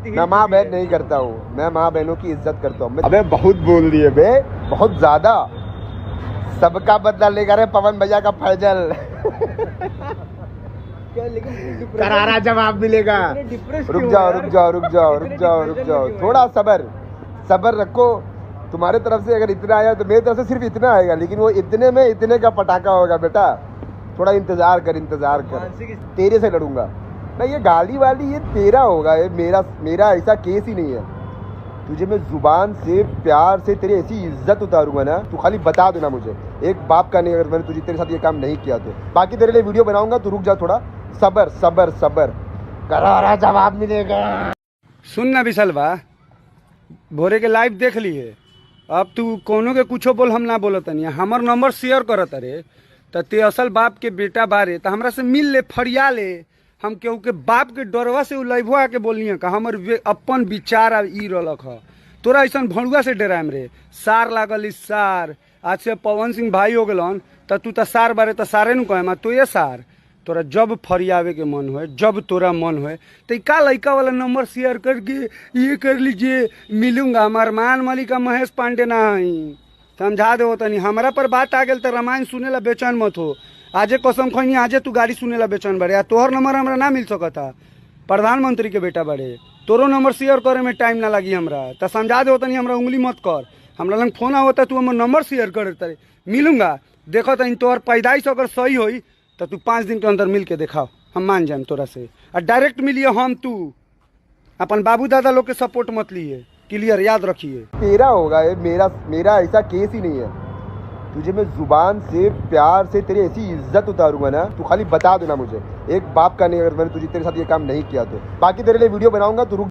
मैं माँ बहन नहीं करता हूँ, मैं माँ बहनों की इज्जत करता हूँ। अबे बहुत बोल दिए बे, बहुत ज्यादा। सबका बदला लेकर है पवन भैया का फैजल। लेकिन करारा जवाब मिलेगा। रुक जाओ, थोड़ा सबर रखो। तुम्हारे तरफ से अगर इतना आया तो मेरी तरफ से सिर्फ इतना आएगा, लेकिन वो इतने में इतने का पटाखा होगा बेटा। थोड़ा इंतजार कर। तेरे से लड़ूंगा मैं। ये गाली वाली ये तेरा होगा, ये मेरा ऐसा केस ही नहीं है। तुझे मैं जुबान से प्यार से तेरी ऐसी इज्जत उतारूंगा ना, तू खाली बता देना मुझे। एक बाप का नहीं, अगर मैंने तुझे तेरे साथ ये काम नहीं किया तो। बाकी तेरे लिए वीडियो बनाऊंगा, तू रुक जा थोड़ा। सबर। करारा जवाब मिलेगा। सुन ना विशलवा, भोरे के लाइव देख लिए। अब तू कोनो के कुछो बोल, हम ना बोलत नहीं। हमर नंबर शेयर करत रे, तो ते असल बाप के बेटा बारे, तो हमरा से मिल ले, फरिया ले। हम केहू के बाप के डरवा से लाइव आके बोलिए का हमर अपन विचार ई रलक ह। तोरा ऐसा भड़ुआ से डराम रे, सार लागल सार। आज से पवन सिंह भाई हो गलन, तो तू तो सार बारे तो सारे नु कहे, तो ये सार तोरा जब फरियावे के मन होए, जब तोरा मन होए, तो का लड़का वाला नंबर शेयर करके ये कर लीजिए, मिलूंगा। हमार मान मलिका महेश पांडे ना है, समझा दे। तनी हमारा पर बात आ गई तो रामायण सुने ला बेचैन मत हो। आजे कसम खैनी, आजे तू गाड़ी सुने ला बेचैन बड़े। तोहर नंबर हमरा ना मिल सकता, प्रधानमंत्री के बेटा बड़े। तोरो नंबर शेयर करे में टाइम ना लगी हमरा, तो समझा दे। तनी हमरा उंगली मत कर। हमरा लंग फोन होता, तू हमर नंबर शेयर कर तारे, मिलूंगा। देखो तनी तोहर पैदाइश अगर सही होई तो तू 5 दिन के अंदर मिल के दिखाओ, हम मान जाए तोरा से। और डायरेक्ट मिलिए हम, तू अपन बाबू दादा लोग के सपोर्ट मत लिए। क्लियर, याद रखिए। तेरा होगा ये, मेरा ऐसा केस ही नहीं है। तुझे मैं जुबान से प्यार से तेरी ऐसी इज्जत उतारूंगा ना, तू खाली बता देना मुझे। एक बाप का नहीं, अगर मैंने तुझे तेरे साथ ये काम नहीं किया तो। बाकी तेरे लिए वीडियो बनाऊंगा, तू रुक